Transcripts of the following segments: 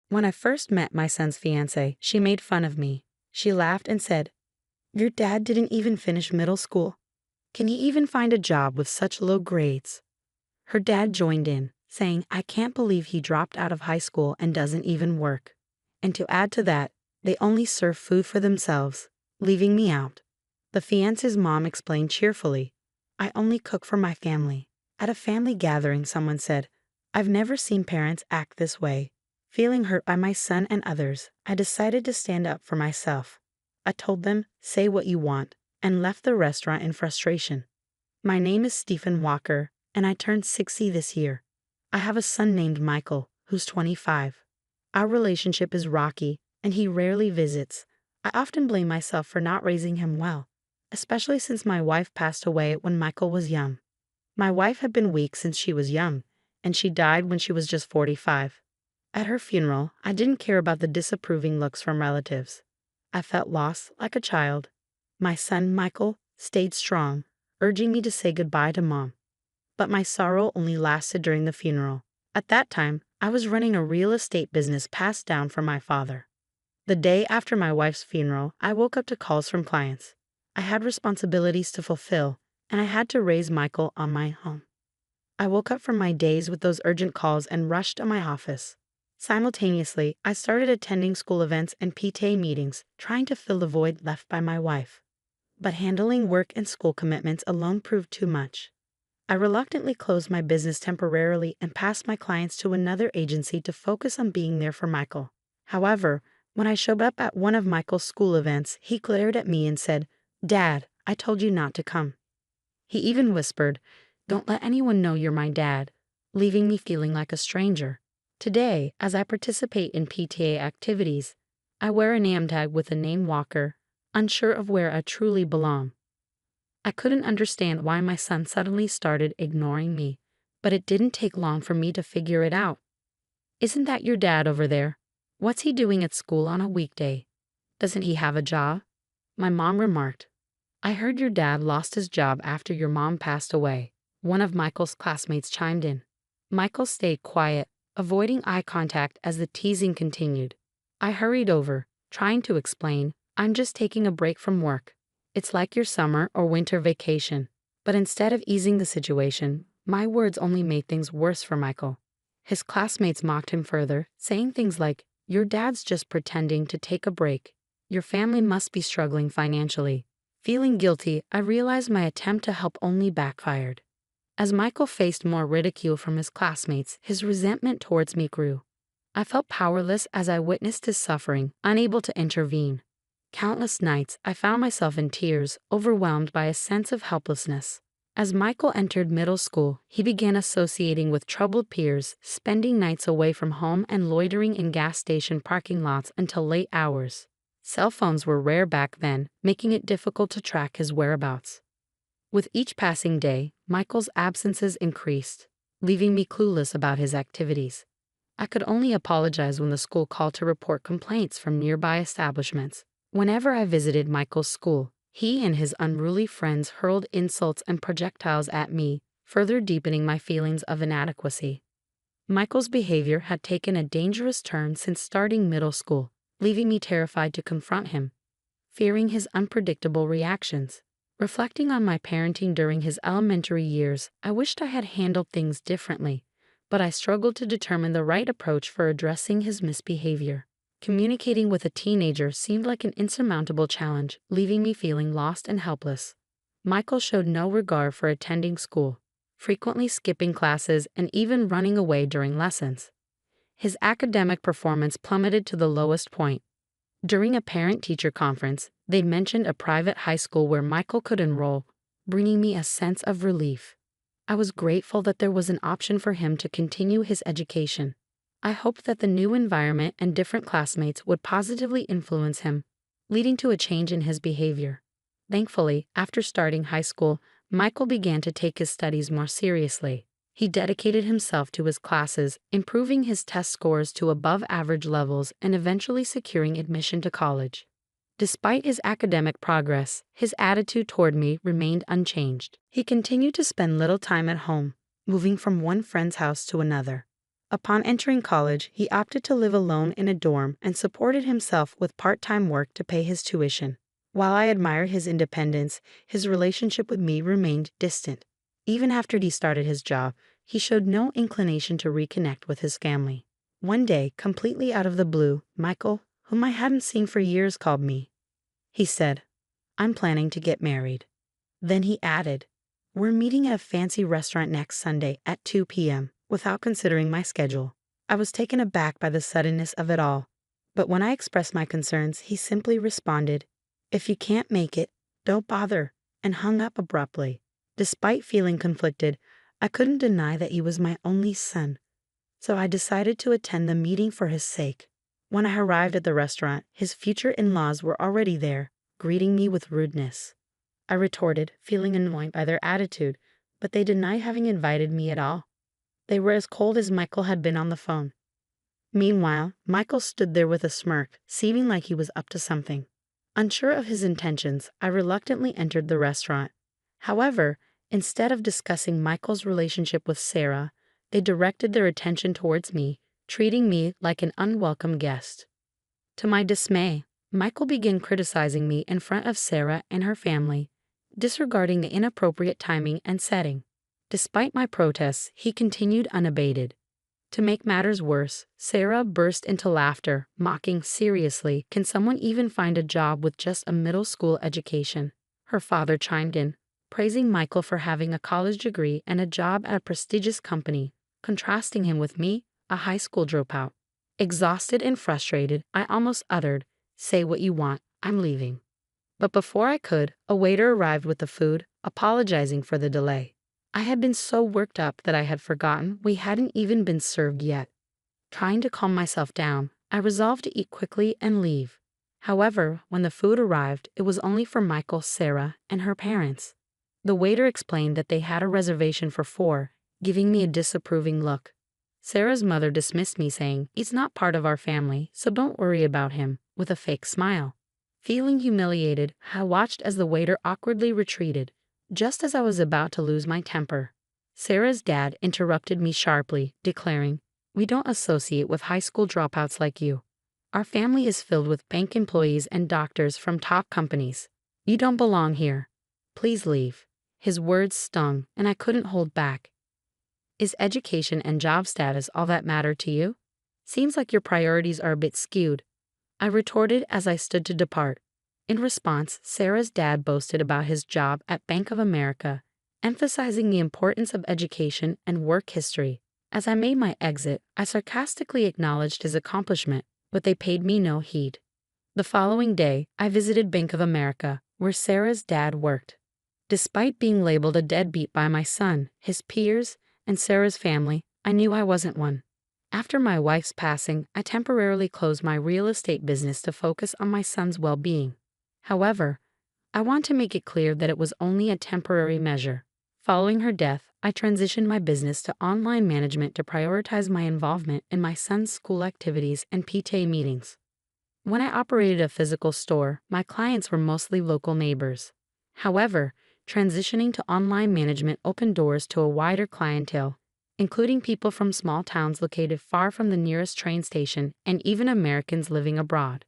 When I first met my son's fiancée, she made fun of me. She laughed and said, "Your dad didn't even finish middle school. Can he even find a job with such low grades?" Her dad joined in, saying, "I can't believe he dropped out of high school and doesn't even work." And to add to that, they only serve food for themselves, leaving me out. The fiancé's mom explained cheerfully, "I only cook for my family." At a family gathering, someone said, "I've never seen parents act this way." Feeling hurt by my son and others, I decided to stand up for myself. I told them, "Say what you want," and left the restaurant in frustration. My name is Stephen Walker, and I turned 60 this year. I have a son named Michael, who's 25. Our relationship is rocky, and he rarely visits. I often blame myself for not raising him well, especially since my wife passed away when Michael was young. My wife had been weak since she was young, and she died when she was just 45. At her funeral, I didn't care about the disapproving looks from relatives. I felt lost like a child. My son, Michael, stayed strong, urging me to say goodbye to Mom. But my sorrow only lasted during the funeral. At that time, I was running a real estate business passed down from my father. The day after my wife's funeral, I woke up to calls from clients. I had responsibilities to fulfill, and I had to raise Michael on my own. I woke up from my days with those urgent calls and rushed to my office. Simultaneously, I started attending school events and PTA meetings, trying to fill the void left by my wife. But handling work and school commitments alone proved too much. I reluctantly closed my business temporarily and passed my clients to another agency to focus on being there for Michael. However, when I showed up at one of Michael's school events, he glared at me and said, "Dad, I told you not to come." He even whispered, "Don't let anyone know you're my dad," leaving me feeling like a stranger. Today, as I participate in PTA activities, I wear a name tag with the name Walker, unsure of where I truly belong. I couldn't understand why my son suddenly started ignoring me, but it didn't take long for me to figure it out. "Isn't that your dad over there? What's he doing at school on a weekday? Doesn't he have a job?" My mom remarked, "I heard your dad lost his job after your mom passed away." One of Michael's classmates chimed in. Michael stayed quiet, avoiding eye contact as the teasing continued. I hurried over, trying to explain, "I'm just taking a break from work. It's like your summer or winter vacation." But instead of easing the situation, my words only made things worse for Michael. His classmates mocked him further, saying things like, "Your dad's just pretending to take a break. Your family must be struggling financially." Feeling guilty, I realized my attempt to help only backfired. As Michael faced more ridicule from his classmates, his resentment towards me grew. I felt powerless as I witnessed his suffering, unable to intervene. Countless nights, I found myself in tears, overwhelmed by a sense of helplessness. As Michael entered middle school, he began associating with troubled peers, spending nights away from home and loitering in gas station parking lots until late hours. Cell phones were rare back then, making it difficult to track his whereabouts. With each passing day, Michael's absences increased, leaving me clueless about his activities. I could only apologize when the school called to report complaints from nearby establishments. Whenever I visited Michael's school, he and his unruly friends hurled insults and projectiles at me, further deepening my feelings of inadequacy. Michael's behavior had taken a dangerous turn since starting middle school, leaving me terrified to confront him, fearing his unpredictable reactions. Reflecting on my parenting during his elementary years, I wished I had handled things differently, but I struggled to determine the right approach for addressing his misbehavior. Communicating with a teenager seemed like an insurmountable challenge, leaving me feeling lost and helpless. Michael showed no regard for attending school, frequently skipping classes and even running away during lessons. His academic performance plummeted to the lowest point. During a parent-teacher conference, they mentioned a private high school where Michael could enroll, bringing me a sense of relief. I was grateful that there was an option for him to continue his education. I hoped that the new environment and different classmates would positively influence him, leading to a change in his behavior. Thankfully, after starting high school, Michael began to take his studies more seriously. He dedicated himself to his classes, improving his test scores to above-average levels and eventually securing admission to college. Despite his academic progress, his attitude toward me remained unchanged. He continued to spend little time at home, moving from one friend's house to another. Upon entering college, he opted to live alone in a dorm and supported himself with part-time work to pay his tuition. While I admired his independence, his relationship with me remained distant. Even after he started his job, he showed no inclination to reconnect with his family. One day, completely out of the blue, Michael, whom I hadn't seen for years, called me. He said, "I'm planning to get married." Then he added, "We're meeting at a fancy restaurant next Sunday at 2 p.m., without considering my schedule. I was taken aback by the suddenness of it all. But when I expressed my concerns, he simply responded, "If you can't make it, don't bother," and hung up abruptly. Despite feeling conflicted, I couldn't deny that he was my only son. So I decided to attend the meeting for his sake. When I arrived at the restaurant, his future in-laws were already there, greeting me with rudeness. I retorted, feeling annoyed by their attitude, but they denied having invited me at all. They were as cold as Michael had been on the phone. Meanwhile, Michael stood there with a smirk, seeming like he was up to something. Unsure of his intentions, I reluctantly entered the restaurant. However, instead of discussing Michael's relationship with Sarah, they directed their attention towards me, treating me like an unwelcome guest. To my dismay, Michael began criticizing me in front of Sarah and her family, disregarding the inappropriate timing and setting. Despite my protests, he continued unabated. To make matters worse, Sarah burst into laughter, mocking seriously, "Can someone even find a job with just a middle school education?" Her father chimed in, praising Michael for having a college degree and a job at a prestigious company, contrasting him with me, a high school dropout. Exhausted and frustrated, I almost uttered, "Say what you want, I'm leaving." But before I could, a waiter arrived with the food, apologizing for the delay. I had been so worked up that I had forgotten we hadn't even been served yet. Trying to calm myself down, I resolved to eat quickly and leave. However, when the food arrived, it was only for Michael, Sarah, and her parents. The waiter explained that they had a reservation for 4, giving me a disapproving look. Sarah's mother dismissed me, saying, "He's not part of our family, so don't worry about him," with a fake smile. Feeling humiliated, I watched as the waiter awkwardly retreated, just as I was about to lose my temper. Sarah's dad interrupted me sharply, declaring, "We don't associate with high school dropouts like you. Our family is filled with bank employees and doctors from top companies. You don't belong here. Please leave." His words stung, and I couldn't hold back. "Is education and job status all that matter to you? Seems like your priorities are a bit skewed," I retorted as I stood to depart. In response, Sarah's dad boasted about his job at Bank of America, emphasizing the importance of education and work history. As I made my exit, I sarcastically acknowledged his accomplishment, but they paid me no heed. The following day, I visited Bank of America, where Sarah's dad worked. Despite being labeled a deadbeat by my son, his peers, and Sarah's family, I knew I wasn't one. After my wife's passing, I temporarily closed my real estate business to focus on my son's well-being. However, I want to make it clear that it was only a temporary measure. Following her death, I transitioned my business to online management to prioritize my involvement in my son's school activities and PTA meetings. When I operated a physical store, my clients were mostly local neighbors. However, transitioning to online management opened doors to a wider clientele, including people from small towns located far from the nearest train station and even Americans living abroad.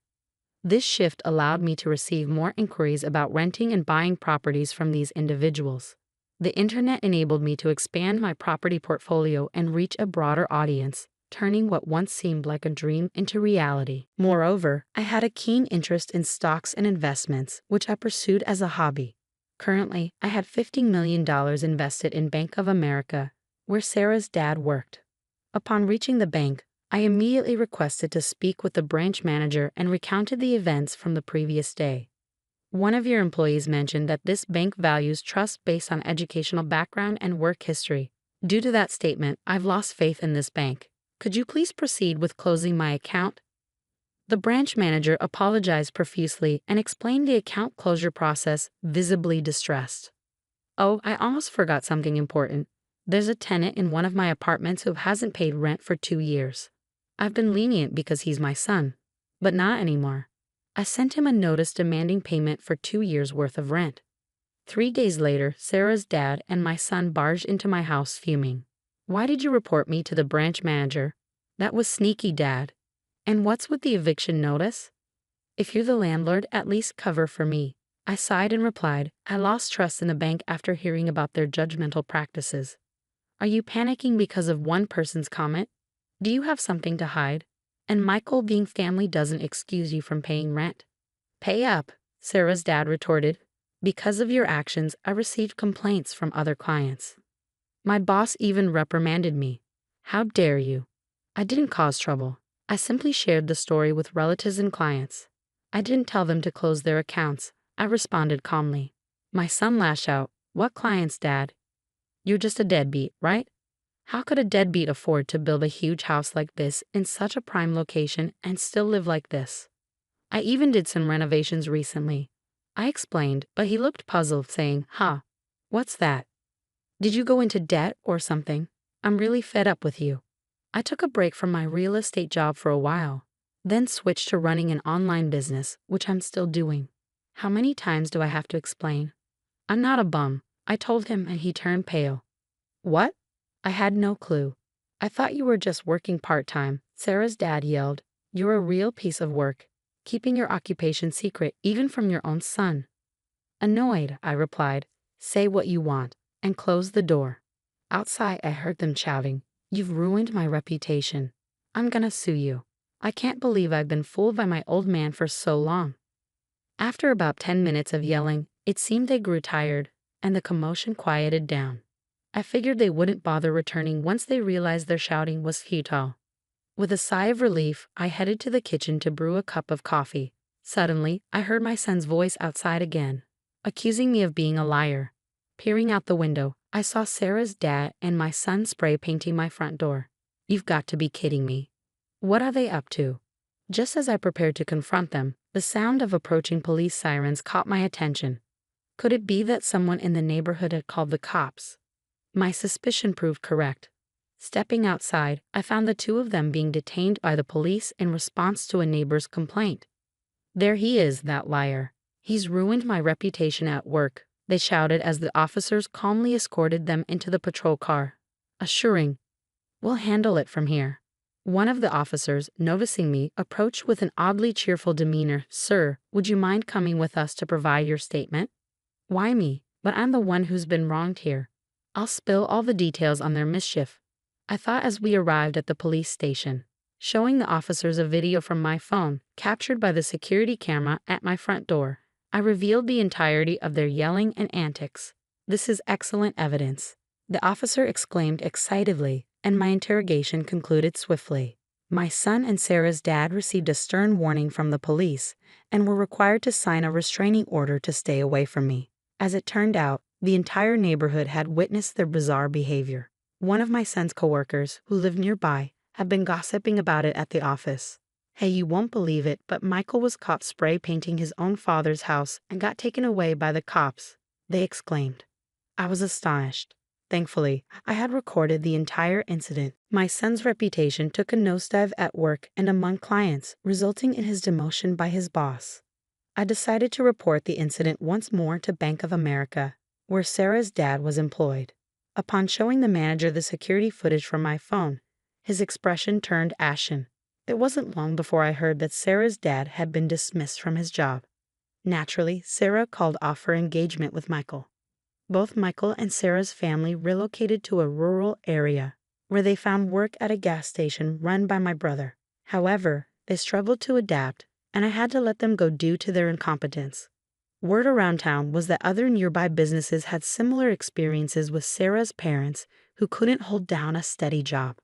This shift allowed me to receive more inquiries about renting and buying properties from these individuals. The internet enabled me to expand my property portfolio and reach a broader audience, turning what once seemed like a dream into reality. Moreover, I had a keen interest in stocks and investments, which I pursued as a hobby. Currently, I had $50 million invested in Bank of America, where Sarah's dad worked. Upon reaching the bank, I immediately requested to speak with the branch manager and recounted the events from the previous day. "One of your employees mentioned that this bank values trust based on educational background and work history. Due to that statement, I've lost faith in this bank. Could you please proceed with closing my account?" The branch manager apologized profusely and explained the account closure process, visibly distressed. "Oh, I almost forgot something important. There's a tenant in one of my apartments who hasn't paid rent for 2 years. I've been lenient because he's my son, but not anymore. I sent him a notice demanding payment for 2 years' worth of rent." 3 days later, Sarah's dad and my son barged into my house fuming. Why did you report me to the branch manager? That was sneaky, Dad. And what's with the eviction notice? If you're the landlord, at least cover for me. I sighed and replied, I lost trust in the bank after hearing about their judgmental practices. Are you panicking because of one person's comment? Do you have something to hide? And Michael, being family doesn't excuse you from paying rent. Pay up, Sarah's dad retorted. Because of your actions, I received complaints from other clients. My boss even reprimanded me. How dare you? I didn't cause trouble. I simply shared the story with relatives and clients. I didn't tell them to close their accounts. I responded calmly. My son lashed out. What clients, Dad? You're just a deadbeat, right? How could a deadbeat afford to build a huge house like this in such a prime location and still live like this? I even did some renovations recently. I explained, but he looked puzzled, saying, Huh, what's that? Did you go into debt or something? I'm really fed up with you. I took a break from my real estate job for a while, then switched to running an online business, which I'm still doing. How many times do I have to explain? I'm not a bum, I told him, and he turned pale. What? I had no clue. I thought you were just working part-time, Sarah's dad yelled. You're a real piece of work, keeping your occupation secret even from your own son. Annoyed, I replied, say what you want, and closed the door. Outside, I heard them shouting, You've ruined my reputation. I'm gonna sue you. I can't believe I've been fooled by my old man for so long. After about 10 minutes of yelling, it seemed they grew tired, and the commotion quieted down. I figured they wouldn't bother returning once they realized their shouting was futile. With a sigh of relief, I headed to the kitchen to brew a cup of coffee. Suddenly, I heard my son's voice outside again, accusing me of being a liar. Peering out the window, I saw Sarah's dad and my son spray painting my front door. You've got to be kidding me. What are they up to? Just as I prepared to confront them, the sound of approaching police sirens caught my attention. Could it be that someone in the neighborhood had called the cops? My suspicion proved correct. Stepping outside, I found the two of them being detained by the police in response to a neighbor's complaint. There he is, that liar. He's ruined my reputation at work, they shouted as the officers calmly escorted them into the patrol car, assuring, We'll handle it from here. One of the officers, noticing me, approached with an oddly cheerful demeanor. Sir, would you mind coming with us to provide your statement? Why me? But I'm the one who's been wronged here. I'll spill all the details on their mischief. I thought as we arrived at the police station, showing the officers a video from my phone, captured by the security camera at my front door. I revealed the entirety of their yelling and antics. This is excellent evidence, the officer exclaimed excitedly, and my interrogation concluded swiftly. My son and Sarah's dad received a stern warning from the police and were required to sign a restraining order to stay away from me. As it turned out, the entire neighborhood had witnessed their bizarre behavior. One of my son's coworkers, who lived nearby, had been gossiping about it at the office. Hey, you won't believe it, but Michael was caught spray painting his own father's house and got taken away by the cops, they exclaimed. I was astonished. Thankfully, I had recorded the entire incident. My son's reputation took a nosedive at work and among clients, resulting in his demotion by his boss. I decided to report the incident once more to Bank of America, where Sarah's dad was employed. Upon showing the manager the security footage from my phone, his expression turned ashen. It wasn't long before I heard that Sarah's dad had been dismissed from his job. Naturally, Sarah called off her engagement with Michael. Both Michael and Sarah's family relocated to a rural area, where they found work at a gas station run by my brother. However, they struggled to adapt, and I had to let them go due to their incompetence. Word around town was that other nearby businesses had similar experiences with Sarah's parents who couldn't hold down a steady job.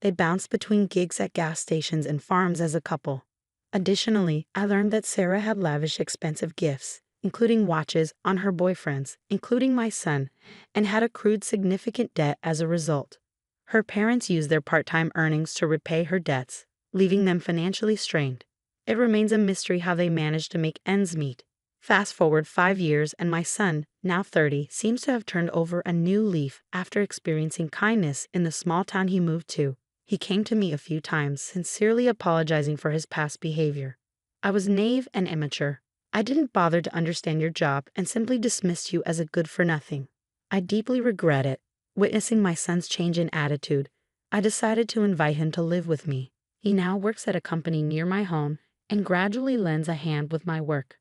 They bounced between gigs at gas stations and farms as a couple. Additionally, I learned that Sarah had lavished expensive gifts, including watches, on her boyfriends, including my son, and had accrued significant debt as a result. Her parents used their part-time earnings to repay her debts, leaving them financially strained. It remains a mystery how they managed to make ends meet. Fast forward 5 years and my son, now 30, seems to have turned over a new leaf after experiencing kindness in the small town he moved to. He came to me a few times, sincerely apologizing for his past behavior. I was naive and immature. I didn't bother to understand your job and simply dismissed you as a good-for-nothing. I deeply regret it. Witnessing my son's change in attitude, I decided to invite him to live with me. He now works at a company near my home and gradually lends a hand with my work.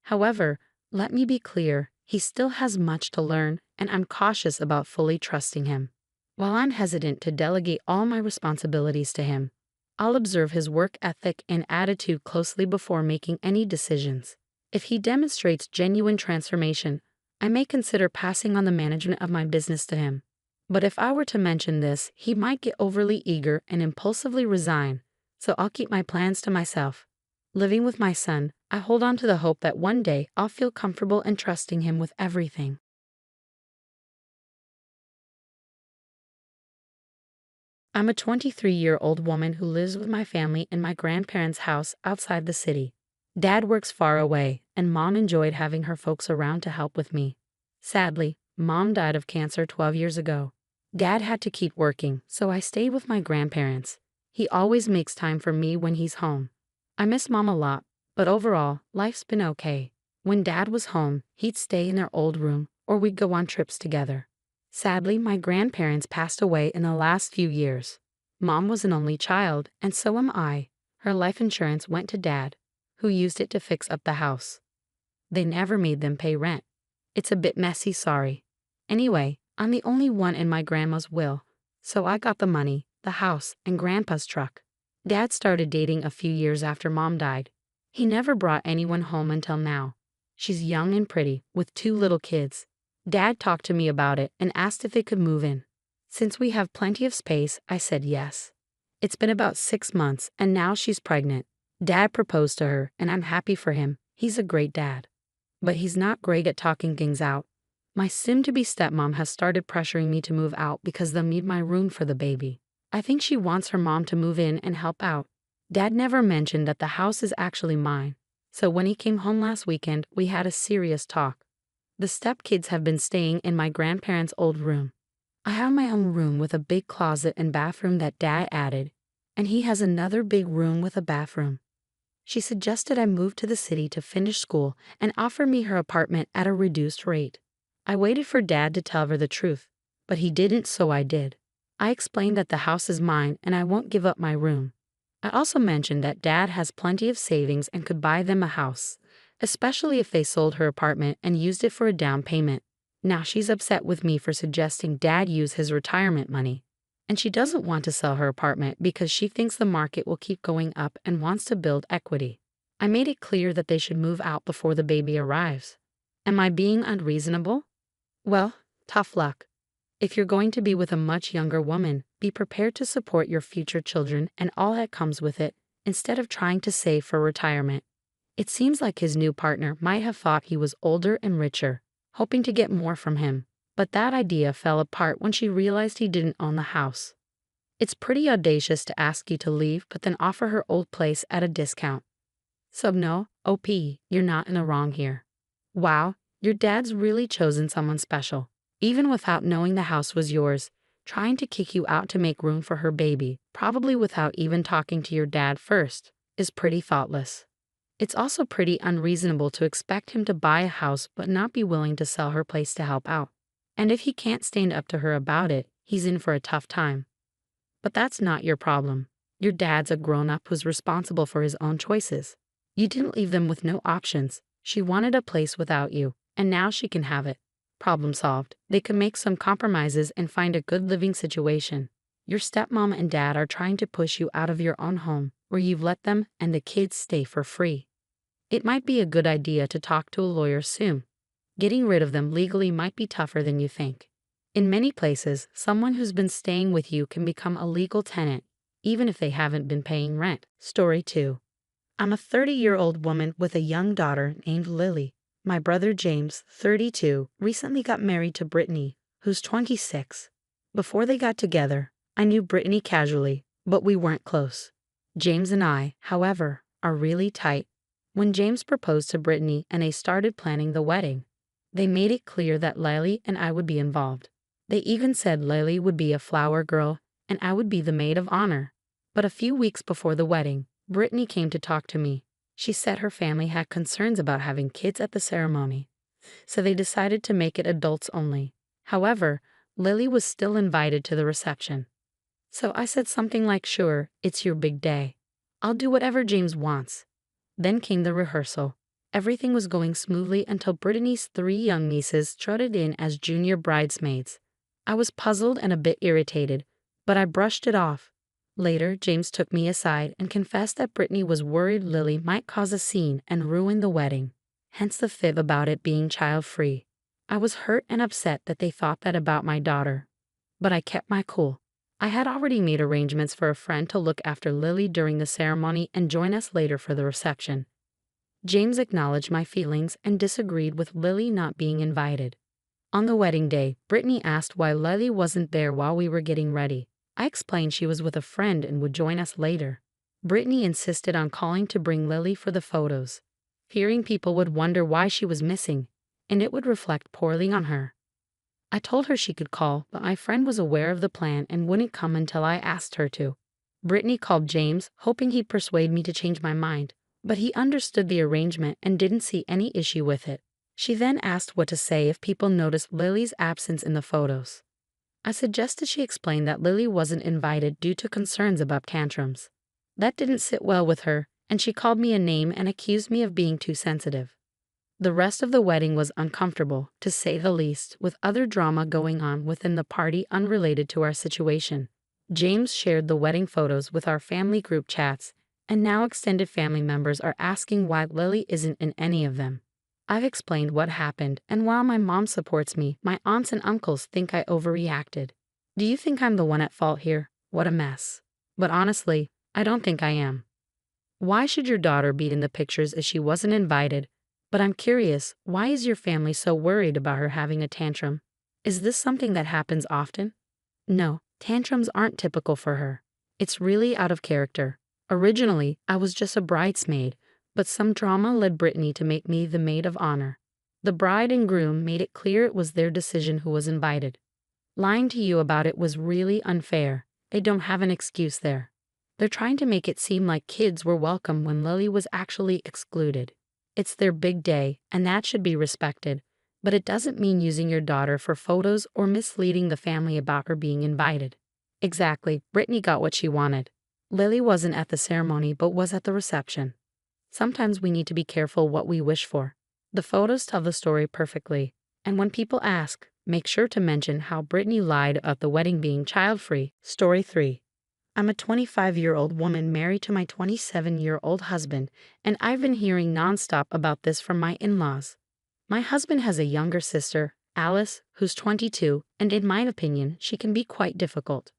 However, let me be clear, he still has much to learn, and I'm cautious about fully trusting him. While I'm hesitant to delegate all my responsibilities to him, I'll observe his work ethic and attitude closely before making any decisions. If he demonstrates genuine transformation, I may consider passing on the management of my business to him. But if I were to mention this, he might get overly eager and impulsively resign, so I'll keep my plans to myself. Living with my son, I hold on to the hope that one day I'll feel comfortable entrusting him with everything. I'm a 23-year-old woman who lives with my family in my grandparents' house outside the city. Dad works far away, and Mom enjoyed having her folks around to help with me. Sadly, Mom died of cancer 12 years ago. Dad had to keep working, so I stayed with my grandparents. He always makes time for me when he's home. I miss Mom a lot, but overall, life's been okay. When Dad was home, he'd stay in their old room, or we'd go on trips together. Sadly, my grandparents passed away in the last few years. Mom was an only child, and so am I. Her life insurance went to Dad, who used it to fix up the house. They never made them pay rent. It's a bit messy, sorry. Anyway, I'm the only one in my grandma's will, so I got the money, the house, and Grandpa's truck. Dad started dating a few years after Mom died. He never brought anyone home until now. She's young and pretty, with 2 little kids. Dad talked to me about it and asked if they could move in. Since we have plenty of space, I said yes. It's been about 6 months, and now she's pregnant. Dad proposed to her, and I'm happy for him. He's a great dad. But he's not great at talking things out. My soon-to-be stepmom has started pressuring me to move out because they'll need my room for the baby. I think she wants her mom to move in and help out. Dad never mentioned that the house is actually mine, so when he came home last weekend, we had a serious talk. The stepkids have been staying in my grandparents' old room. I have my own room with a big closet and bathroom that Dad added, and he has another big room with a bathroom. She suggested I move to the city to finish school and offer me her apartment at a reduced rate. I waited for Dad to tell her the truth, but he didn't, so I did. I explained that the house is mine and I won't give up my room. I also mentioned that Dad has plenty of savings and could buy them a house, especially if they sold her apartment and used it for a down payment. Now she's upset with me for suggesting Dad use his retirement money. And she doesn't want to sell her apartment because she thinks the market will keep going up and wants to build equity. I made it clear that they should move out before the baby arrives. Am I being unreasonable? Well, tough luck. If you're going to be with a much younger woman, be prepared to support your future children and all that comes with it, instead of trying to save for retirement. It seems like his new partner might have thought he was older and richer, hoping to get more from him, but that idea fell apart when she realized he didn't own the house. It's pretty audacious to ask you to leave but then offer her old place at a discount. So no, OP, you're not in the wrong here. Wow, your dad's really chosen someone special. Even without knowing the house was yours, trying to kick you out to make room for her baby, probably without even talking to your dad first, is pretty thoughtless. It's also pretty unreasonable to expect him to buy a house but not be willing to sell her place to help out. And if he can't stand up to her about it, he's in for a tough time. But that's not your problem. Your dad's a grown-up who's responsible for his own choices. You didn't leave them with no options. She wanted a place without you, and now she can have it. Problem solved. They can make some compromises and find a good living situation. Your stepmom and dad are trying to push you out of your own home, where you've let them and the kids stay for free. It might be a good idea to talk to a lawyer soon. Getting rid of them legally might be tougher than you think. In many places, someone who's been staying with you can become a legal tenant, even if they haven't been paying rent. Story 2. I'm a 30-year-old woman with a young daughter named Lily. My brother James, 32, recently got married to Brittany, who's 26. Before they got together, I knew Brittany casually, but we weren't close. James and I, however, are really tight. When James proposed to Brittany and they started planning the wedding, they made it clear that Lily and I would be involved. They even said Lily would be a flower girl and I would be the maid of honor. But a few weeks before the wedding, Brittany came to talk to me. She said her family had concerns about having kids at the ceremony, so they decided to make it adults only. However, Lily was still invited to the reception. So I said something like, "Sure, it's your big day. I'll do whatever James wants." Then came the rehearsal. Everything was going smoothly until Brittany's 3 young nieces trotted in as junior bridesmaids. I was puzzled and a bit irritated, but I brushed it off. Later, James took me aside and confessed that Brittany was worried Lily might cause a scene and ruin the wedding, hence the fib about it being child-free. I was hurt and upset that they thought that about my daughter, but I kept my cool. I had already made arrangements for a friend to look after Lily during the ceremony and join us later for the reception. James acknowledged my feelings and disagreed with Lily not being invited. On the wedding day, Brittany asked why Lily wasn't there while we were getting ready. I explained she was with a friend and would join us later. Brittany insisted on calling to bring Lily for the photos, fearing people would wonder why she was missing, and it would reflect poorly on her. I told her she could call, but my friend was aware of the plan and wouldn't come until I asked her to. Brittany called James, hoping he'd persuade me to change my mind, but he understood the arrangement and didn't see any issue with it. She then asked what to say if people noticed Lily's absence in the photos. I suggested she explain that Lily wasn't invited due to concerns about tantrums. That didn't sit well with her, and she called me a name and accused me of being too sensitive. The rest of the wedding was uncomfortable, to say the least, with other drama going on within the party unrelated to our situation. James shared the wedding photos with our family group chats, and now extended family members are asking why Lily isn't in any of them. I've explained what happened, and while my mom supports me, my aunts and uncles think I overreacted. Do you think I'm the one at fault here? What a mess. But honestly, I don't think I am. Why should your daughter be in the pictures if she wasn't invited? But I'm curious, why is your family so worried about her having a tantrum? Is this something that happens often? No, tantrums aren't typical for her. It's really out of character. Originally, I was just a bridesmaid, but some drama led Brittany to make me the maid of honor. The bride and groom made it clear it was their decision who was invited. Lying to you about it was really unfair. They don't have an excuse there. They're trying to make it seem like kids were welcome when Lily was actually excluded. It's their big day, and that should be respected, but it doesn't mean using your daughter for photos or misleading the family about her being invited. Exactly, Brittany got what she wanted. Lily wasn't at the ceremony but was at the reception. Sometimes we need to be careful what we wish for. The photos tell the story perfectly, and when people ask, make sure to mention how Brittany lied about the wedding being child-free. Story 3. I'm a 25-year-old woman married to my 27-year-old husband, and I've been hearing nonstop about this from my in-laws. My husband has a younger sister, Alice, who's 22, and in my opinion, she can be quite difficult.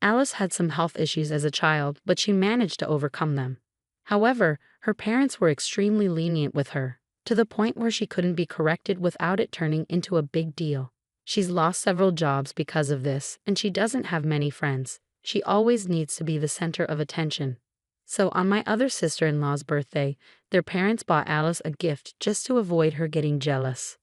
Alice had some health issues as a child, but she managed to overcome them. However, her parents were extremely lenient with her, to the point where she couldn't be corrected without it turning into a big deal. She's lost several jobs because of this, and she doesn't have many friends. She always needs to be the center of attention. So on my other sister-in-law's birthday, their parents bought Alice a gift just to avoid her getting jealous.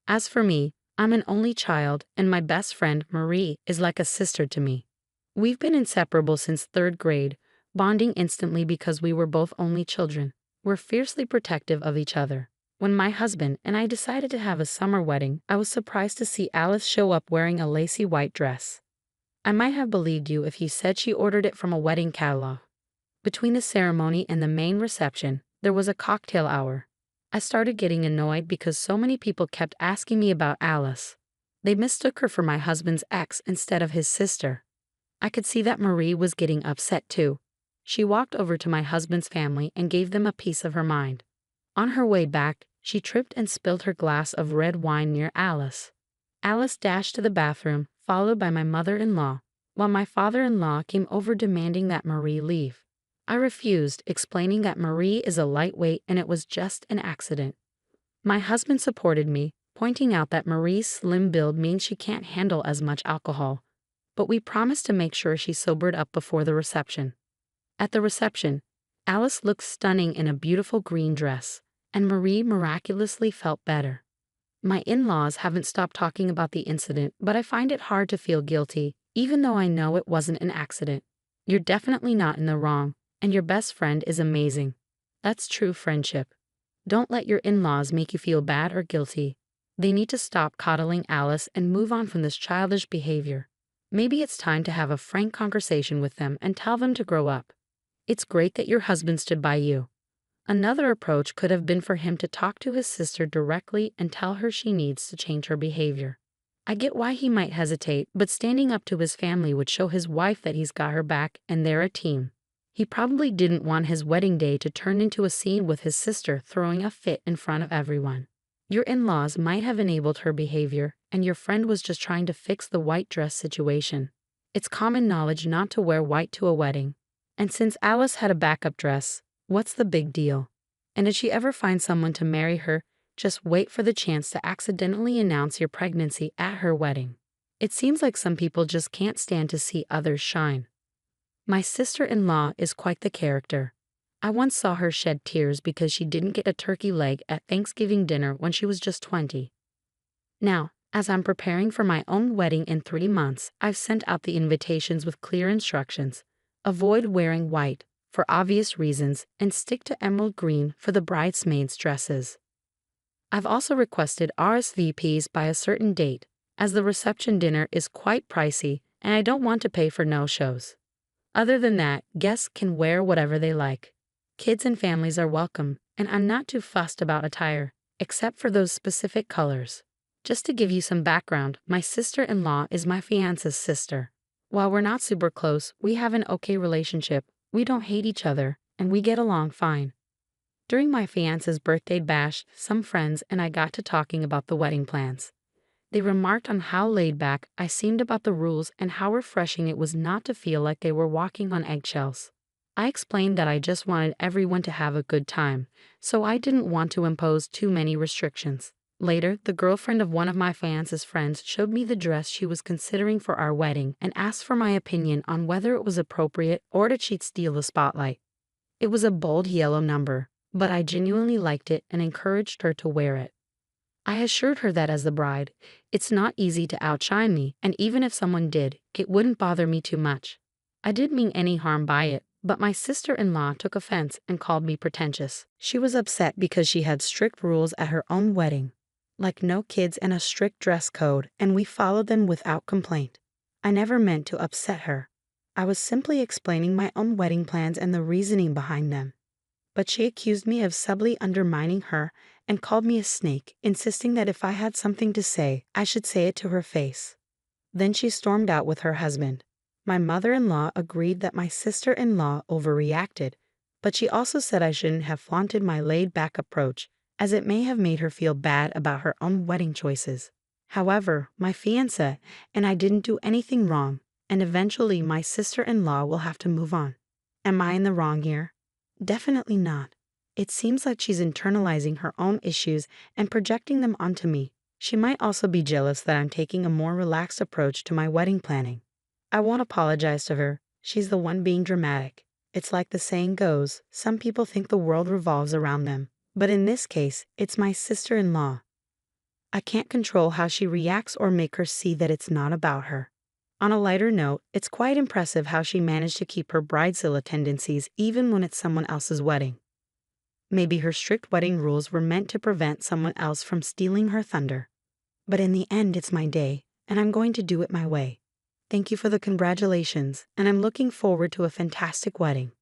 As for me, I'm an only child, and my best friend, Marie, is like a sister to me. We've been inseparable since 3rd grade, bonding instantly because we were both only children. We're fiercely protective of each other. When my husband and I decided to have a summer wedding, I was surprised to see Alice show up wearing a lacy white dress. I might have believed you if you said she ordered it from a wedding catalog. Between the ceremony and the main reception, there was a cocktail hour. I started getting annoyed because so many people kept asking me about Alice. They mistook her for my husband's ex instead of his sister. I could see that Marie was getting upset too. She walked over to my husband's family and gave them a piece of her mind. On her way back, she tripped and spilled her glass of red wine near Alice. Alice dashed to the bathroom, followed by my mother-in-law, while my father-in-law came over demanding that Marie leave. I refused, explaining that Marie is a lightweight and it was just an accident. My husband supported me, pointing out that Marie's slim build means she can't handle as much alcohol, but we promised to make sure she sobered up before the reception. At the reception, Alice looked stunning in a beautiful green dress, and Marie miraculously felt better. My in-laws haven't stopped talking about the incident, but I find it hard to feel guilty, even though I know it wasn't an accident. You're definitely not in the wrong, and your best friend is amazing. That's true friendship. Don't let your in-laws make you feel bad or guilty. They need to stop coddling Alice and move on from this childish behavior. Maybe it's time to have a frank conversation with them and tell them to grow up. It's great that your husband stood by you. Another approach could have been for him to talk to his sister directly and tell her she needs to change her behavior. I get why he might hesitate, but standing up to his family would show his wife that he's got her back and they're a team. He probably didn't want his wedding day to turn into a scene with his sister throwing a fit in front of everyone. Your in-laws might have enabled her behavior, and your friend was just trying to fix the white dress situation. It's common knowledge not to wear white to a wedding. And since Alice had a backup dress, what's the big deal? And did she ever find someone to marry her? Just wait for the chance to accidentally announce your pregnancy at her wedding. It seems like some people just can't stand to see others shine. My sister-in-law is quite the character. I once saw her shed tears because she didn't get a turkey leg at Thanksgiving dinner when she was just 20. Now, as I'm preparing for my own wedding in 3 months, I've sent out the invitations with clear instructions. Avoid wearing white, for obvious reasons, and stick to emerald green for the bridesmaids' dresses. I've also requested RSVPs by a certain date, as the reception dinner is quite pricey and I don't want to pay for no-shows. Other than that, guests can wear whatever they like. Kids and families are welcome, and I'm not too fussed about attire, except for those specific colors. Just to give you some background, my sister-in-law is my fiance's sister. While we're not super close, we have an okay relationship, we don't hate each other, and we get along fine. During my fiance's birthday bash, some friends and I got to talking about the wedding plans. They remarked on how laid back I seemed about the rules and how refreshing it was not to feel like they were walking on eggshells. I explained that I just wanted everyone to have a good time, so I didn't want to impose too many restrictions. Later, the girlfriend of one of my fiance's friends showed me the dress she was considering for our wedding and asked for my opinion on whether it was appropriate or did she steal the spotlight. It was a bold yellow number, but I genuinely liked it and encouraged her to wear it. I assured her that as the bride, it's not easy to outshine me, and even if someone did, it wouldn't bother me too much. I didn't mean any harm by it, but my sister-in-law took offense and called me pretentious. She was upset because she had strict rules at her own wedding, like no kids and a strict dress code, and we followed them without complaint. I never meant to upset her. I was simply explaining my own wedding plans and the reasoning behind them. But she accused me of subtly undermining her and called me a snake, insisting that if I had something to say, I should say it to her face. Then she stormed out with her husband. My mother-in-law agreed that my sister-in-law overreacted, but she also said I shouldn't have flaunted my laid-back approach, as it may have made her feel bad about her own wedding choices. However, my fiancé and I didn't do anything wrong, and eventually my sister-in-law will have to move on. Am I in the wrong here? Definitely not. It seems like she's internalizing her own issues and projecting them onto me. She might also be jealous that I'm taking a more relaxed approach to my wedding planning. I won't apologize to her. She's the one being dramatic. It's like the saying goes, some people think the world revolves around them. But in this case, it's my sister-in-law. I can't control how she reacts or make her see that it's not about her. On a lighter note, it's quite impressive how she managed to keep her bridezilla tendencies even when it's someone else's wedding. Maybe her strict wedding rules were meant to prevent someone else from stealing her thunder. But in the end, it's my day, and I'm going to do it my way. Thank you for the congratulations, and I'm looking forward to a fantastic wedding.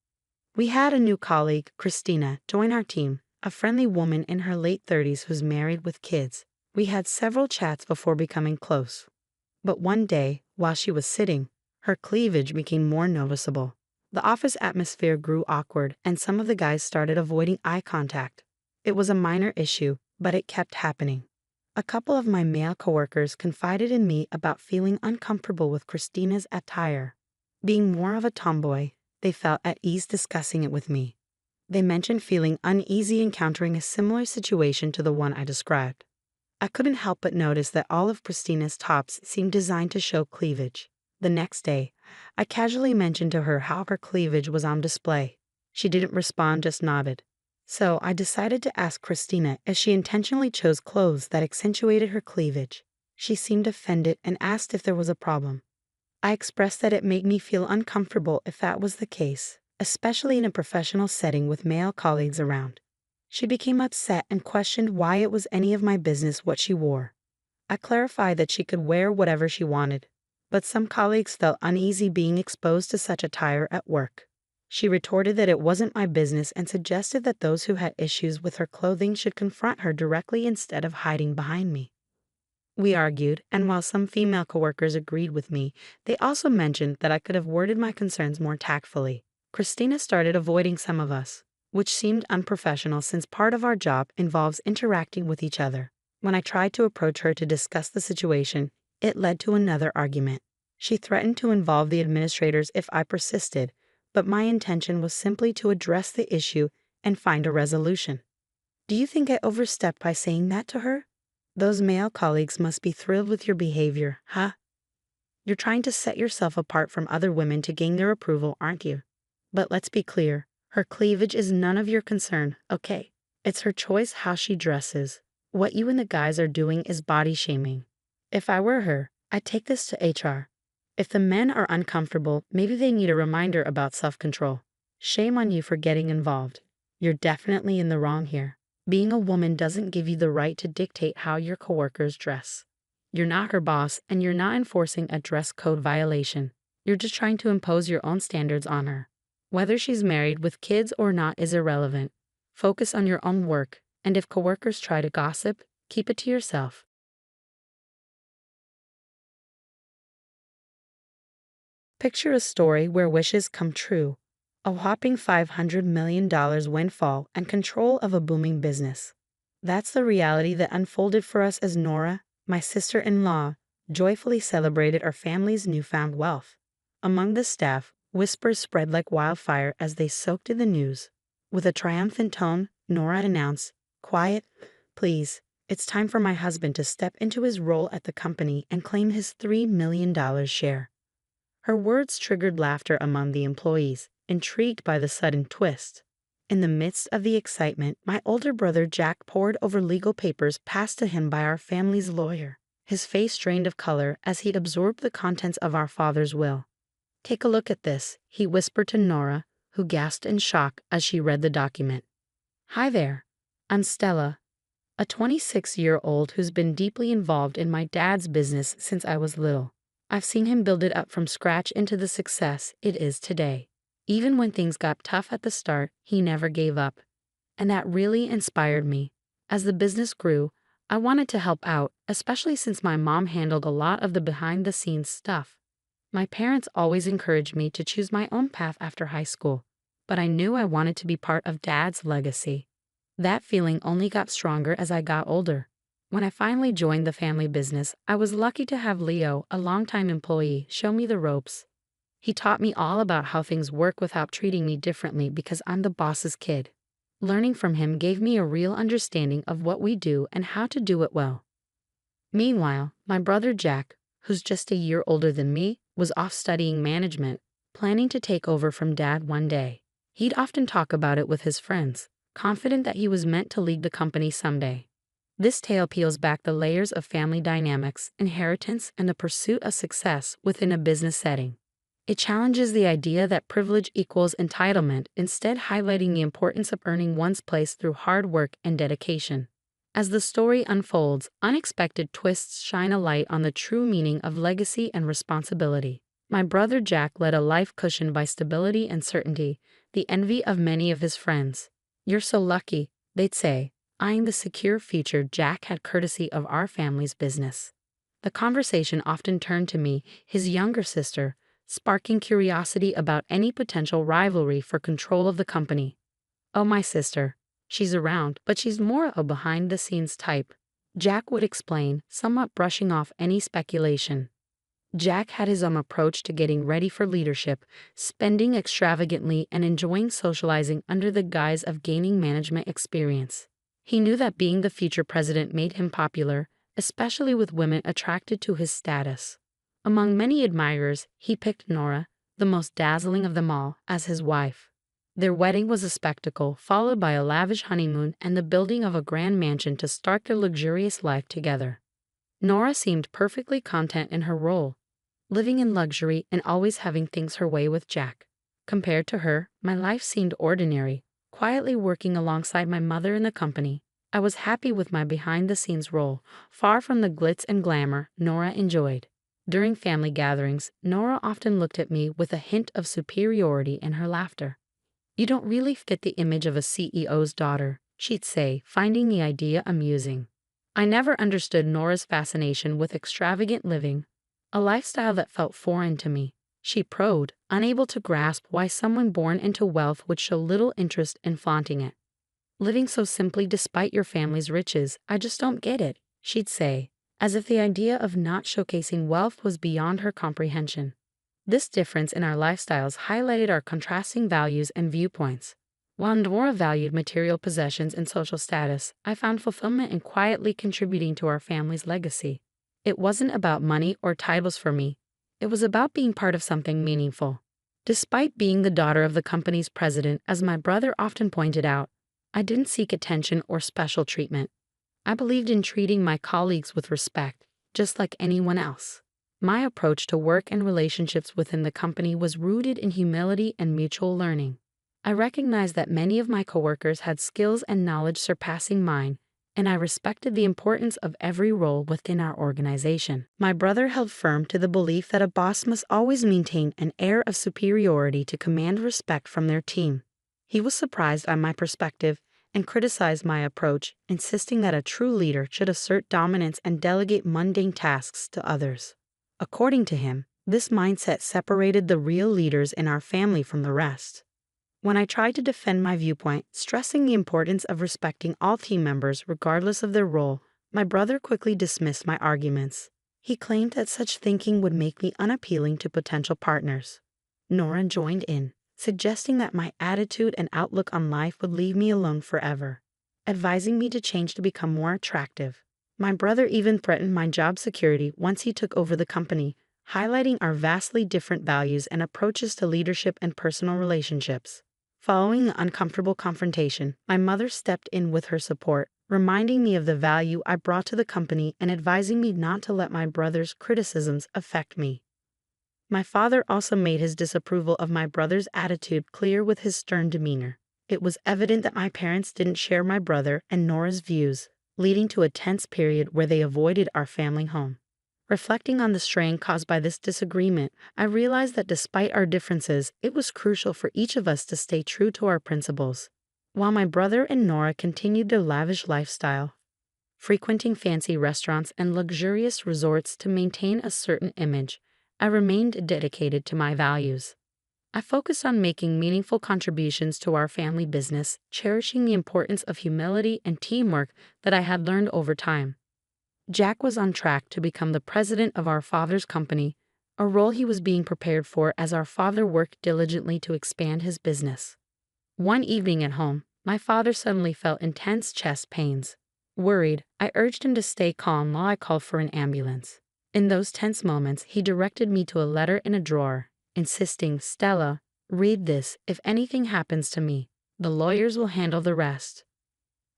We had a new colleague, Christina, join our team, a friendly woman in her late 30s who's married with kids. We had several chats before becoming close. But one day, while she was sitting, her cleavage became more noticeable. The office atmosphere grew awkward, and some of the guys started avoiding eye contact. It was a minor issue, but it kept happening. A couple of my male coworkers confided in me about feeling uncomfortable with Christina's attire. Being more of a tomboy, they felt at ease discussing it with me. They mentioned feeling uneasy encountering a similar situation to the one I described. I couldn't help but notice that all of Christina's tops seemed designed to show cleavage. The next day, I casually mentioned to her how her cleavage was on display. She didn't respond, just nodded. So I decided to ask Christina if she intentionally chose clothes that accentuated her cleavage. She seemed offended and asked if there was a problem. I expressed that it made me feel uncomfortable if that was the case, especially in a professional setting with male colleagues around. She became upset and questioned why it was any of my business what she wore. I clarified that she could wear whatever she wanted, but some colleagues felt uneasy being exposed to such attire at work. She retorted that it wasn't my business and suggested that those who had issues with her clothing should confront her directly instead of hiding behind me. We argued, and while some female coworkers agreed with me, they also mentioned that I could have worded my concerns more tactfully. Christina started avoiding some of us, which seemed unprofessional since part of our job involves interacting with each other. When I tried to approach her to discuss the situation, it led to another argument. She threatened to involve the administrators if I persisted, but my intention was simply to address the issue and find a resolution. Do you think I overstepped by saying that to her? Those male colleagues must be thrilled with your behavior, huh? You're trying to set yourself apart from other women to gain their approval, aren't you? But let's be clear, her cleavage is none of your concern, okay? It's her choice how she dresses. What you and the guys are doing is body shaming. If I were her, I'd take this to HR. If the men are uncomfortable, maybe they need a reminder about self-control. Shame on you for getting involved. You're definitely in the wrong here. Being a woman doesn't give you the right to dictate how your coworkers dress. You're not her boss, and you're not enforcing a dress code violation. You're just trying to impose your own standards on her. Whether she's married with kids or not is irrelevant. Focus on your own work, and if coworkers try to gossip, keep it to yourself. Picture a story where wishes come true. A whopping $500 million windfall and control of a booming business. That's the reality that unfolded for us as Nora, my sister-in-law, joyfully celebrated our family's newfound wealth. Among the staff, whispers spread like wildfire as they soaked in the news. With a triumphant tone, Nora announced, "Quiet, please. It's time for my husband to step into his role at the company and claim his $3 million share." Her words triggered laughter among the employees, intrigued by the sudden twist. In the midst of the excitement, my older brother Jack pored over legal papers passed to him by our family's lawyer. His face drained of color as he absorbed the contents of our father's will. "Take a look at this," he whispered to Nora, who gasped in shock as she read the document. "Hi there. I'm Stella, a 26-year-old who's been deeply involved in my dad's business since I was little. I've seen him build it up from scratch into the success it is today. Even when things got tough at the start, he never gave up. And that really inspired me. As the business grew, I wanted to help out, especially since my mom handled a lot of the behind-the-scenes stuff. My parents always encouraged me to choose my own path after high school, but I knew I wanted to be part of Dad's legacy. That feeling only got stronger as I got older. When I finally joined the family business, I was lucky to have Leo, a longtime employee, show me the ropes. He taught me all about how things work without treating me differently because I'm the boss's kid. Learning from him gave me a real understanding of what we do and how to do it well. Meanwhile, my brother Jack, who's just a year older than me, was off studying management, planning to take over from Dad one day. He'd often talk about it with his friends, confident that he was meant to lead the company someday. This tale peels back the layers of family dynamics, inheritance, and the pursuit of success within a business setting. It challenges the idea that privilege equals entitlement, instead highlighting the importance of earning one's place through hard work and dedication. As the story unfolds, unexpected twists shine a light on the true meaning of legacy and responsibility. My brother Jack led a life cushioned by stability and certainty, the envy of many of his friends. "You're so lucky," they'd say, eyeing the secure future Jack had courtesy of our family's business. The conversation often turned to me, his younger sister, sparking curiosity about any potential rivalry for control of the company. "Oh, my sister. She's around, but she's more a behind-the-scenes type," Jack would explain, somewhat brushing off any speculation. Jack had his own approach to getting ready for leadership, spending extravagantly and enjoying socializing under the guise of gaining management experience. He knew that being the future president made him popular, especially with women attracted to his status. Among many admirers, he picked Nora, the most dazzling of them all, as his wife. Their wedding was a spectacle, followed by a lavish honeymoon and the building of a grand mansion to start their luxurious life together. Nora seemed perfectly content in her role, living in luxury and always having things her way with Jack. Compared to her, my life seemed ordinary, quietly working alongside my mother in the company. I was happy with my behind-the-scenes role, far from the glitz and glamour Nora enjoyed. During family gatherings, Nora often looked at me with a hint of superiority in her laughter. "You don't really fit the image of a CEO's daughter," she'd say, finding the idea amusing. I never understood Nora's fascination with extravagant living, a lifestyle that felt foreign to me. She probed, unable to grasp why someone born into wealth would show little interest in flaunting it. "Living so simply despite your family's riches, I just don't get it," she'd say, as if the idea of not showcasing wealth was beyond her comprehension. This difference in our lifestyles highlighted our contrasting values and viewpoints. While Nora valued material possessions and social status, I found fulfillment in quietly contributing to our family's legacy. It wasn't about money or titles for me. It was about being part of something meaningful. Despite being the daughter of the company's president, as my brother often pointed out, I didn't seek attention or special treatment. I believed in treating my colleagues with respect, just like anyone else. My approach to work and relationships within the company was rooted in humility and mutual learning. I recognized that many of my coworkers had skills and knowledge surpassing mine, and I respected the importance of every role within our organization. My brother held firm to the belief that a boss must always maintain an air of superiority to command respect from their team. He was surprised by my perspective and criticized my approach, insisting that a true leader should assert dominance and delegate mundane tasks to others. According to him, this mindset separated the real leaders in our family from the rest. When I tried to defend my viewpoint, stressing the importance of respecting all team members regardless of their role, my brother quickly dismissed my arguments. He claimed that such thinking would make me unappealing to potential partners. Nora joined in, suggesting that my attitude and outlook on life would leave me alone forever, advising me to change to become more attractive. My brother even threatened my job security once he took over the company, highlighting our vastly different values and approaches to leadership and personal relationships. Following the uncomfortable confrontation, my mother stepped in with her support, reminding me of the value I brought to the company and advising me not to let my brother's criticisms affect me. My father also made his disapproval of my brother's attitude clear with his stern demeanor. It was evident that my parents didn't share my brother and Nora's views, leading to a tense period where they avoided our family home. Reflecting on the strain caused by this disagreement, I realized that despite our differences, it was crucial for each of us to stay true to our principles. While my brother and Nora continued their lavish lifestyle, frequenting fancy restaurants and luxurious resorts to maintain a certain image, I remained dedicated to my values. I focused on making meaningful contributions to our family business, cherishing the importance of humility and teamwork that I had learned over time. Jack was on track to become the president of our father's company, a role he was being prepared for as our father worked diligently to expand his business. One evening at home, my father suddenly felt intense chest pains. Worried, I urged him to stay calm while I called for an ambulance. In those tense moments, he directed me to a letter in a drawer, insisting, "Stella, read this. If anything happens to me, the lawyers will handle the rest."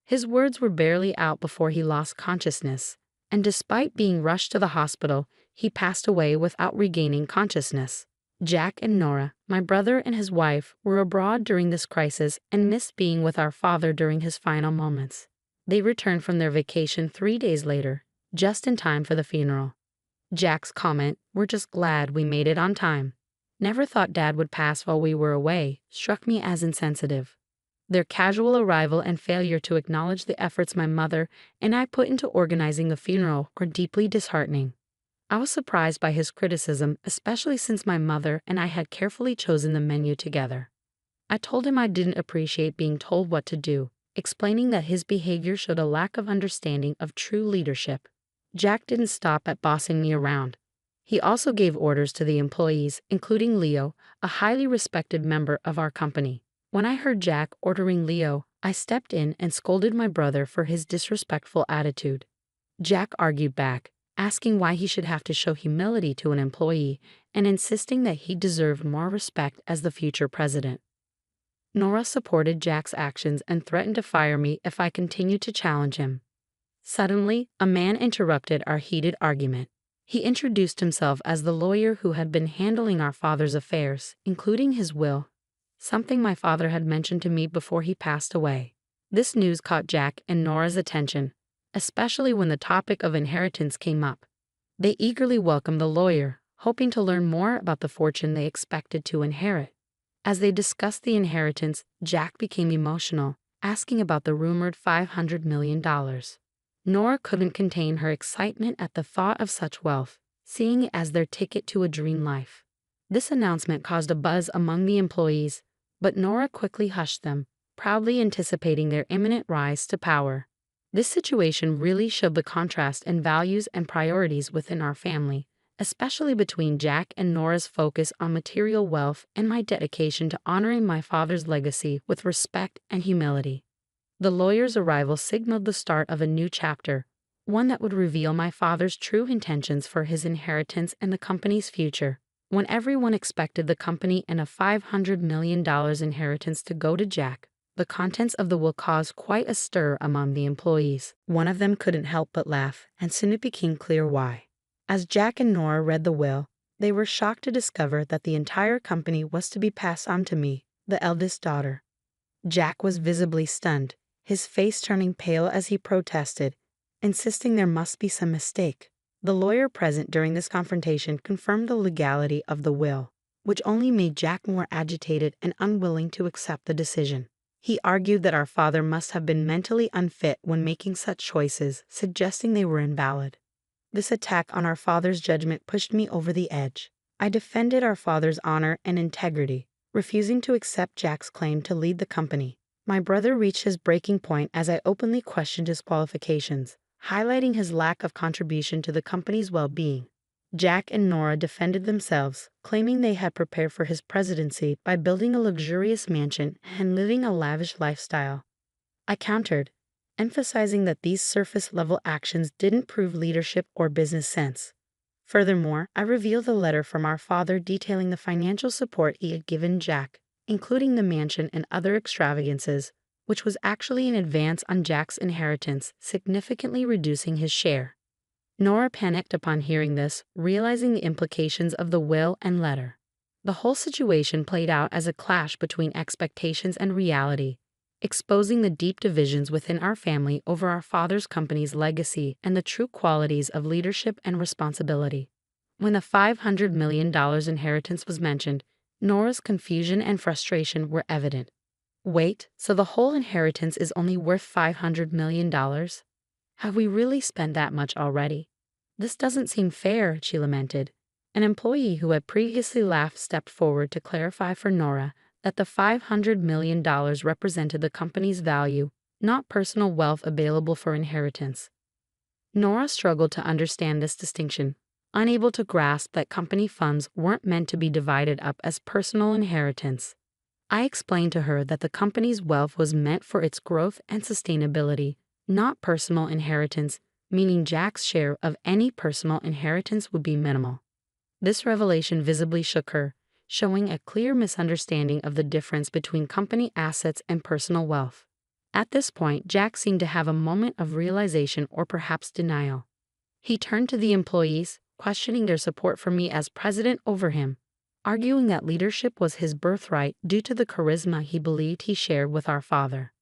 His words were barely out before he lost consciousness, and despite being rushed to the hospital, he passed away without regaining consciousness. Jack and Nora, my brother and his wife, were abroad during this crisis and missed being with our father during his final moments. They returned from their vacation 3 days later, just in time for the funeral. Jack's comment, "We're just glad we made it on time. Never thought Dad would pass while we were away," struck me as insensitive. Their casual arrival and failure to acknowledge the efforts my mother and I put into organizing the funeral were deeply disheartening. I was surprised by his criticism, especially since my mother and I had carefully chosen the menu together. I told him I didn't appreciate being told what to do, explaining that his behavior showed a lack of understanding of true leadership. Jack didn't stop at bossing me around. He also gave orders to the employees, including Leo, a highly respected member of our company. When I heard Jack ordering Leo, I stepped in and scolded my brother for his disrespectful attitude. Jack argued back, asking why he should have to show humility to an employee and insisting that he deserved more respect as the future president. Nora supported Jack's actions and threatened to fire me if I continued to challenge him. Suddenly, a man interrupted our heated argument. He introduced himself as the lawyer who had been handling our father's affairs, including his will. something my father had mentioned to me before he passed away. This news caught Jack and Nora's attention, especially when the topic of inheritance came up. They eagerly welcomed the lawyer, hoping to learn more about the fortune they expected to inherit. As they discussed the inheritance, Jack became emotional, asking about the rumored $500 million. Nora couldn't contain her excitement at the thought of such wealth, seeing it as their ticket to a dream life. This announcement caused a buzz among the employees, but Nora quickly hushed them, proudly anticipating their imminent rise to power. This situation really showed the contrast in values and priorities within our family, especially between Jack and Nora's focus on material wealth and my dedication to honoring my father's legacy with respect and humility. The lawyer's arrival signaled the start of a new chapter, one that would reveal my father's true intentions for his inheritance and the company's future. When everyone expected the company and a $500 million inheritance to go to Jack, the contents of the will caused quite a stir among the employees. One of them couldn't help but laugh, and soon it became clear why. As Jack and Nora read the will, they were shocked to discover that the entire company was to be passed on to me, the eldest daughter. Jack was visibly stunned, his face turning pale as he protested, insisting there must be some mistake. The lawyer present during this confrontation confirmed the legality of the will, which only made Jack more agitated and unwilling to accept the decision. He argued that our father must have been mentally unfit when making such choices, suggesting they were invalid. This attack on our father's judgment pushed me over the edge. I defended our father's honor and integrity, refusing to accept Jack's claim to lead the company. My brother reached his breaking point as I openly questioned his qualifications, highlighting his lack of contribution to the company's well-being. Jack and Nora defended themselves, claiming they had prepared for his presidency by building a luxurious mansion and living a lavish lifestyle. I countered, emphasizing that these surface-level actions didn't prove leadership or business sense. Furthermore, I revealed the letter from our father detailing the financial support he had given Jack, including the mansion and other extravagances, which was actually an advance on Jack's inheritance, significantly reducing his share. Nora panicked upon hearing this, realizing the implications of the will and letter. The whole situation played out as a clash between expectations and reality, exposing the deep divisions within our family over our father's company's legacy and the true qualities of leadership and responsibility. When the $500 million inheritance was mentioned, Nora's confusion and frustration were evident. Wait, so the whole inheritance is only worth $500 million? Have we really spent that much already? This doesn't seem fair, she lamented. An employee who had previously laughed stepped forward to clarify for Nora that the $500 million represented the company's value, not personal wealth available for inheritance. Nora struggled to understand this distinction, unable to grasp that company funds weren't meant to be divided up as personal inheritance. I explained to her that the company's wealth was meant for its growth and sustainability, not personal inheritance, meaning Jack's share of any personal inheritance would be minimal. This revelation visibly shook her, showing a clear misunderstanding of the difference between company assets and personal wealth. At this point, Jack seemed to have a moment of realization or perhaps denial. He turned to the employees, questioning their support for me as president over him, arguing that leadership was his birthright due to the charisma he believed he shared with our father.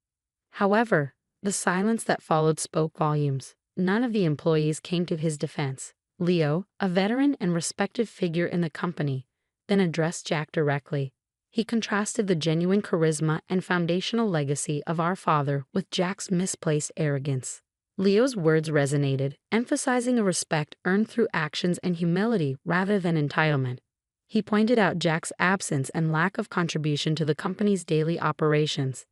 However, the silence that followed spoke volumes. None of the employees came to his defense. Leo, a veteran and respected figure in the company, then addressed Jack directly. He contrasted the genuine charisma and foundational legacy of our father with Jack's misplaced arrogance. Leo's words resonated, emphasizing a respect earned through actions and humility rather than entitlement. He pointed out Jack's absence and lack of contribution to the company's daily operations,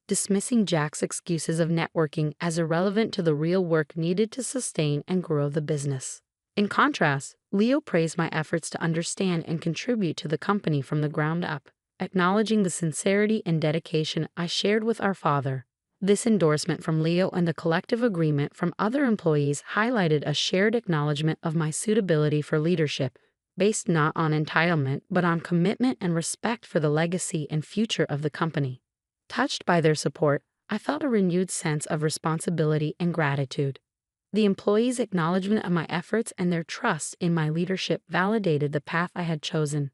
dismissing Jack's excuses of networking as irrelevant to the real work needed to sustain and grow the business. In contrast, Leo praised my efforts to understand and contribute to the company from the ground up, acknowledging the sincerity and dedication I shared with our father. This endorsement from Leo and the collective agreement from other employees highlighted a shared acknowledgement of my suitability for leadership, based not on entitlement but on commitment and respect for the legacy and future of the company. Touched by their support, I felt a renewed sense of responsibility and gratitude. The employees' acknowledgement of my efforts and their trust in my leadership validated the path I had chosen.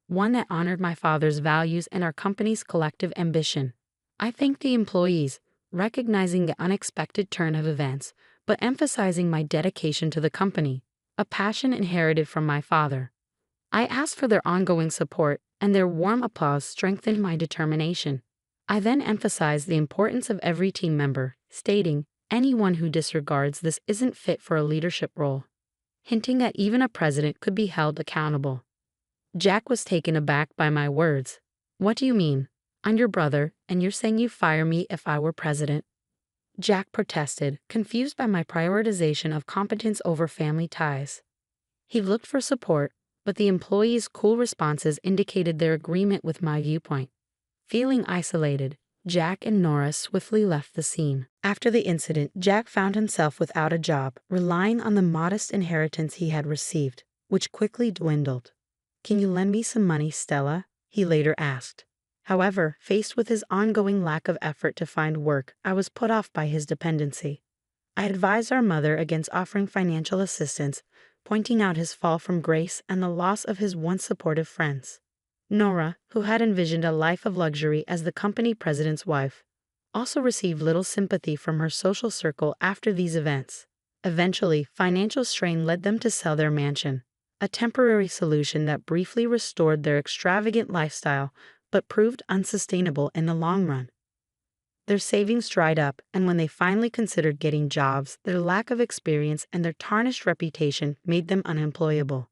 one that honored my father's values and our company's collective ambition. I thanked the employees, recognizing the unexpected turn of events, but emphasizing my dedication to the company, a passion inherited from my father. I asked for their ongoing support, and their warm applause strengthened my determination. I then emphasized the importance of every team member, stating, "Anyone who disregards this isn't fit for a leadership role," hinting that even a president could be held accountable. Jack was taken aback by my words. "What do you mean? I'm your brother, and you're saying you'd fire me if I were president?" Jack protested, confused by my prioritization of competence over family ties. He looked for support, but the employees' cool responses indicated their agreement with my viewpoint. Feeling isolated, Jack and Nora swiftly left the scene. After the incident, Jack found himself without a job, relying on the modest inheritance he had received, which quickly dwindled. "Can you lend me some money, Stella?" he later asked. However, faced with his ongoing lack of effort to find work, I was put off by his dependency. I advised our mother against offering financial assistance, pointing out his fall from grace and the loss of his once supportive friends. Nora, who had envisioned a life of luxury as the company president's wife, also received little sympathy from her social circle after these events. Eventually, financial strain led them to sell their mansion, a temporary solution that briefly restored their extravagant lifestyle but proved unsustainable in the long run. Their savings dried up, and when they finally considered getting jobs, their lack of experience and their tarnished reputation made them unemployable.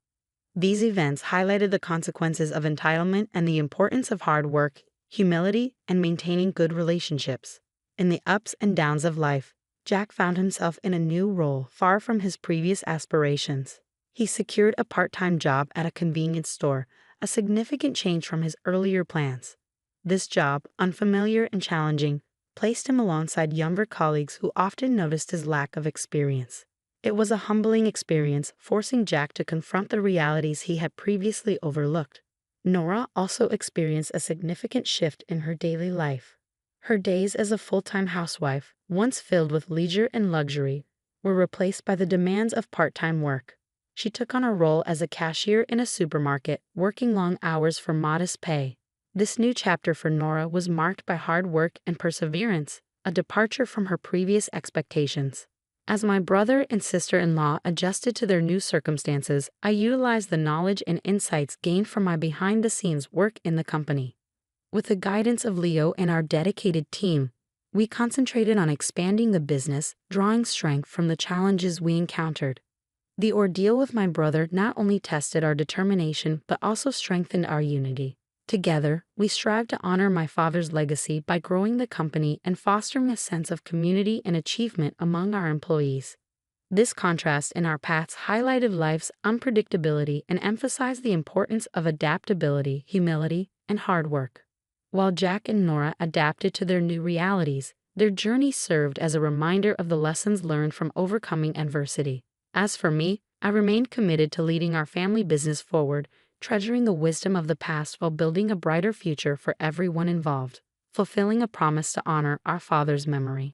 These events highlighted the consequences of entitlement and the importance of hard work, humility, and maintaining good relationships. In the ups and downs of life, Jack found himself in a new role far from his previous aspirations. He secured a part-time job at a convenience store, a significant change from his earlier plans. This job, unfamiliar and challenging, placed him alongside younger colleagues who often noticed his lack of experience. It was a humbling experience, forcing Jack to confront the realities he had previously overlooked. Nora also experienced a significant shift in her daily life. Her days as a full-time housewife, once filled with leisure and luxury, were replaced by the demands of part-time work. She took on a role as a cashier in a supermarket, working long hours for modest pay. This new chapter for Nora was marked by hard work and perseverance, a departure from her previous expectations. As my brother and sister-in-law adjusted to their new circumstances, I utilized the knowledge and insights gained from my behind-the-scenes work in the company. With the guidance of Leo and our dedicated team, we concentrated on expanding the business, drawing strength from the challenges we encountered. The ordeal with my brother not only tested our determination but also strengthened our unity. Together, we strive to honor my father's legacy by growing the company and fostering a sense of community and achievement among our employees. This contrast in our paths highlighted life's unpredictability and emphasized the importance of adaptability, humility, and hard work. While Jack and Nora adapted to their new realities, their journey served as a reminder of the lessons learned from overcoming adversity. As for me, I remained committed to leading our family business forward, treasuring the wisdom of the past while building a brighter future for everyone involved, fulfilling a promise to honor our father's memory.